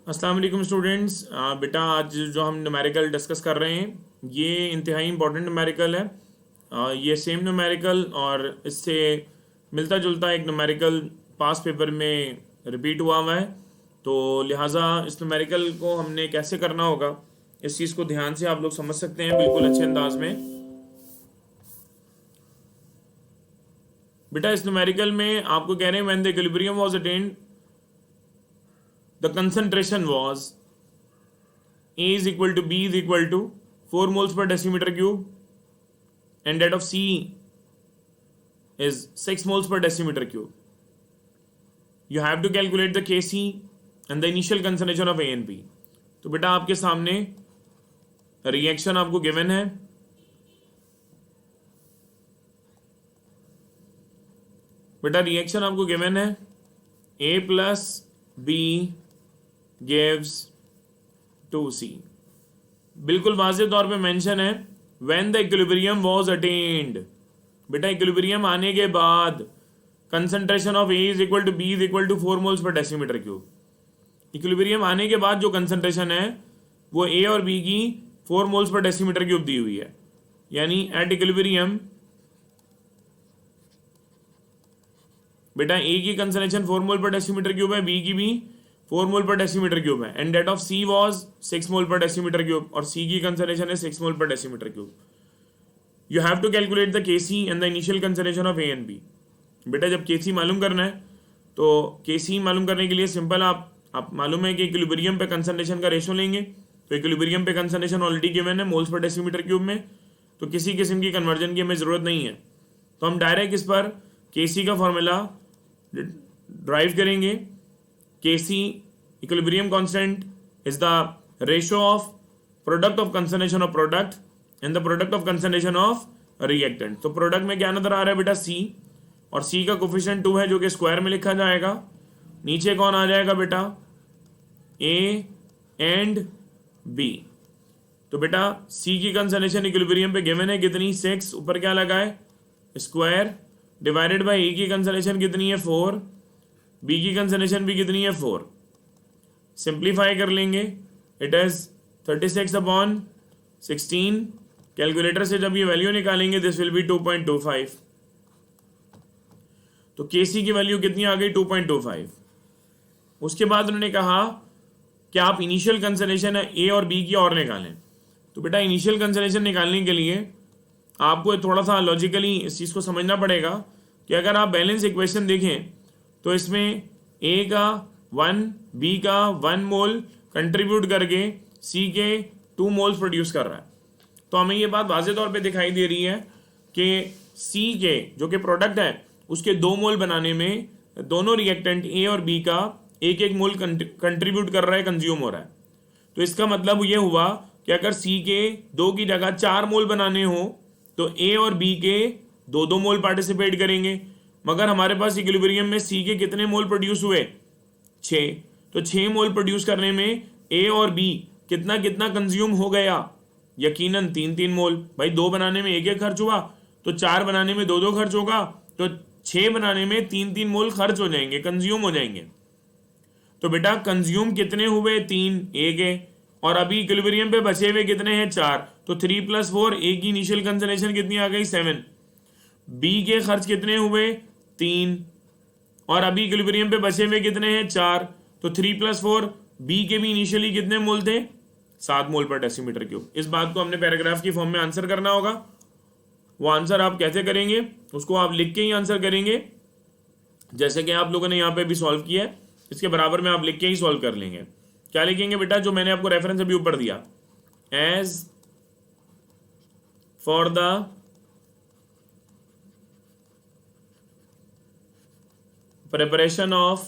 अस्सलाम वालेकुम स्टूडेंट्स। बेटा आज जो हम न्यूमेरिकल डिस्कस कर रहे हैं ये इंतहाई इंपॉर्टेंट न्यूमेरिकल है। ये सेम न्यूमेरिकल और इससे मिलता जुलता एक न्यूमेरिकल पास पेपर में रिपीट हुआ है, तो लिहाजा इस न्यूमेरिकल को हमने कैसे करना होगा इस चीज़ को ध्यान से आप लोग समझ सकते हैं बिल्कुल अच्छे अंदाज में। बेटा इस न्यूमेरिकल में आपको कह रहे हैं when the equilibrium was attend the concentration was A is equal to B is equal to 4 moles per decimeter cube and that of C is 6 moles per decimeter cube. You have to calculate the Kc and the initial concentration of A and B. तो बेटा आपके सामने reaction आपको given है। बेटा reaction आपको given है A plus B gives 2C। बिल्कुल वाज़ेह तौर पे मेंशन है when the equilibrium was attained. बेटा इक्विलिब्रियम आने के बाद concentration of A is equal to B is equal to 4 moles per decimetre cube. Equilibrium आने के बाद जो कंसंट्रेशन है वो ए और बी की 4 मोल्स पर डेसीमीटर क्यूब दी हुई है, यानी एट इक्विलिब्रियम बेटा ए की concentration 4 mole per decimetre cube है, बी की भी 4 मोल पर डेसीमीटर क्यूब है and that of C was 6 mole per decimetre cube और सी की कंसंट्रेशन है 6 mole per decimetre cube. You have to calculate the KC and the initial concentration of A and B. बेटा जब केसी मालूम करना है तो केसी मालूम करने के लिए सिंपल आप मालूम है कि इक्विलिब्रियम पे कंसंट्रेशन का रेशो लेंगे, तो इक्विलिब्रियम पे कंसंट्रेशन ऑलरेडी गिवन है मोल्स पर डेसीमीटर क्यूब में, तो किसी किस्म की कन्वर्जन की हमें ज़रूरत नहीं है। तो हम डायरेक्ट इस पर केसी का फॉर्मूला ड्राइव करेंगे। Kc equilibrium constant is the ratio of product of concentration of product and the product of concentration of reactant। तो प्रोडक्ट में क्या नजर आ रहा है बेटा C, और C का कोफिशिएंट 2 है जो कि स्क्वायर में लिखा जाएगा। नीचे कौन आ जाएगा बेटा A एंड B। तो बेटा C की कंसंट्रेशन इक्विलिब्रियम पे गिवन है कितनी 6, ऊपर क्या लगा है स्क्वायर, डिवाइडेड बाय A की कंसंट्रेशन कितनी है 4, बी की कंसंट्रेशन भी कितनी है 4। सिंप्लीफाई कर लेंगे, इट इज 36/16। कैलकुलेटर से जब ये वैल्यू निकालेंगे दिस विल बी 2.25। तो केसी की वैल्यू कितनी आ गई 2.25। उसके बाद उन्होंने कहा कि आप इनिशियल कंसंट्रेशन है ए और बी की और निकालें। तो बेटा इनिशियल कंसंट्रेशन निकालने के लिए आपको थोड़ा सा लॉजिकली इस चीज़ को समझना पड़ेगा कि अगर आप बैलेंस इक्वेशन देखें तो इसमें ए का 1 बी का 1 मोल कंट्रीब्यूट करके सी के 2 मोल्स प्रोड्यूस कर रहा है। तो हमें ये बात वाज़ेह तौर पे दिखाई दे रही है कि सी के जो कि प्रोडक्ट है उसके 2 मोल बनाने में दोनों रिएक्टेंट ए और बी का एक एक मोल कंट्रीब्यूट कर रहा है, कंज्यूम हो रहा है। तो इसका मतलब ये हुआ कि अगर सी के 2 की जगह 4 मोल बनाने हो तो ए और बी के 2-2 मोल पार्टिसिपेट करेंगे, मगर हमारे पास इक्विलिब्रियम में सी के कितने मोल प्रोड्यूस हुए 6। तो 6 मोल प्रोड्यूस करने में ए और बी कितना कितना कंज्यूम हो गया, यकीनन 3-3 मोल। भाई 2 बनाने में 1-1 खर्च हुआ, तो 4 बनाने में 2-2 खर्च होगा, तो 6 बनाने में 3-3 मोल खर्च हो जाएंगे, कंज्यूम हो जाएंगे। तो बेटा कंज्यूम कितने हुए 3 ए के, और अभी इक्विलिब्रियम पे बचे हुए कितने हैं 4। तो 3 + 4 ए की इनिशियल कंसंट्रेशन कितनी आ गई 7। बी के खर्च कितने हुए 3, और अभी इक्विलिब्रियम पे बचे हुए कितने हैं 4। तो 3 + 4 बी के भी इनिशियली कितने मोल थे 7 मोल पर डेसीमीटर क्यूब। इस बात को हमने पैराग्राफ की फॉर्म में आंसर करना होगा। वो आंसर आप कैसे करेंगे उसको आप लिख के ही आंसर करेंगे, जैसे कि आप लोगों ने यहाँ पे भी सॉल्व किया है इसके बराबर में आप लिख के ही सॉल्व कर लेंगे। क्या लिखेंगे बेटा, जो मैंने आपको रेफरेंस अभी ऊपर दिया, as for the preparation of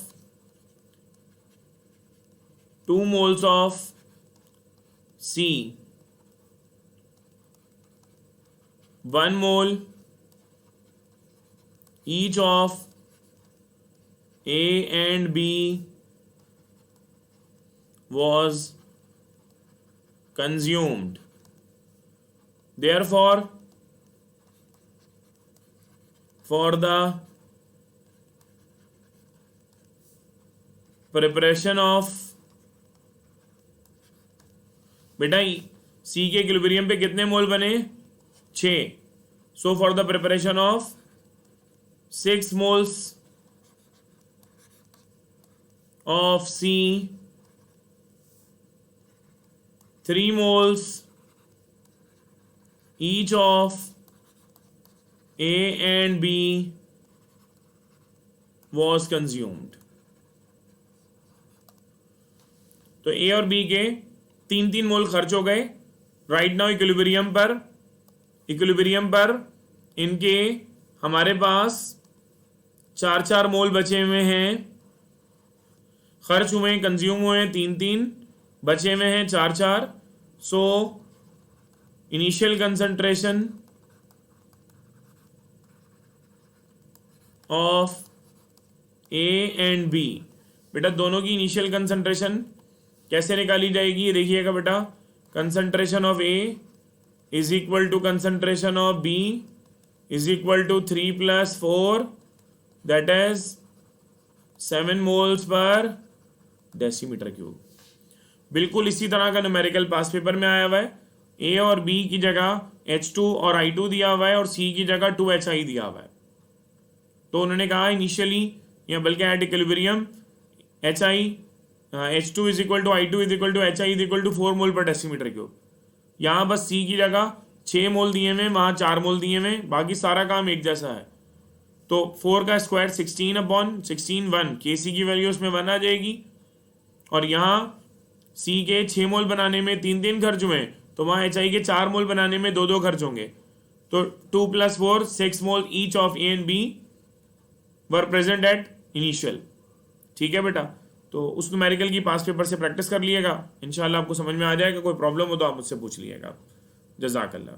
2 moles of C, 1 mole each of A and B was consumed. Therefore, for the preparation of बेटा सी के इक्विलिब्रियम पे कितने मोल बने? 6। So for the preparation of 6 moles of C, 3 moles each of A and B was consumed. तो A और B के 3 मोल खर्च हो गए. राइट नाउ इक्विलिब्रियम पर इनके हमारे पास 4 मोल बचे हुए हैं. खर्च हुए, कंज्यूम हुए 3, बचे हुए हैं 4. So initial concentration of A and B. बेटा दोनों की इनिशियल कंसंट्रेशन कैसे निकाली जाएगी ये देखिएगा बेटा. Concentration of A is equal to concentration of B is equal to 3 + 4, that is 7 moles per decimetre cube. बिल्कुल इसी तरह का न्यूमेरिकल पास पेपर में आया हुआ है. ए और बी की जगह H2 और I2 दिया हुआ है और सी की जगह 2HI दिया हुआ है. तो उन्होंने कहा इनिशियली या बल्कि at equilibrium H2 is equal to I2 is equal to HI is equal to 4 mole per decimetre cube. यहाँ बस सी की जगह 6 मोल दिए हुए, वहाँ 4 मोल दिए हुए, बाकी सारा काम एक जैसा है. तो 4 का स्क्वायर 16/16 1, Kc की वैल्यू उसमें 1 आ जाएगी. और यहाँ सी के 6 मोल बनाने में 3 खर्च हुए, तो वहाँ HI के 4 मोल बनाने में 2 खर्च होंगे. तो 2 + 4 6 mole each of A and B were present at initial. ठीक है बेटा. तो उस न्यूमेरिकल की पास पेपर से प्रैक्टिस कर लिएगा, इंशाल्लाह आपको समझ में आ जाएगा. कोई प्रॉब्लम हो तो आप मुझसे पूछ लिएगा. जज़ाकल्लाह.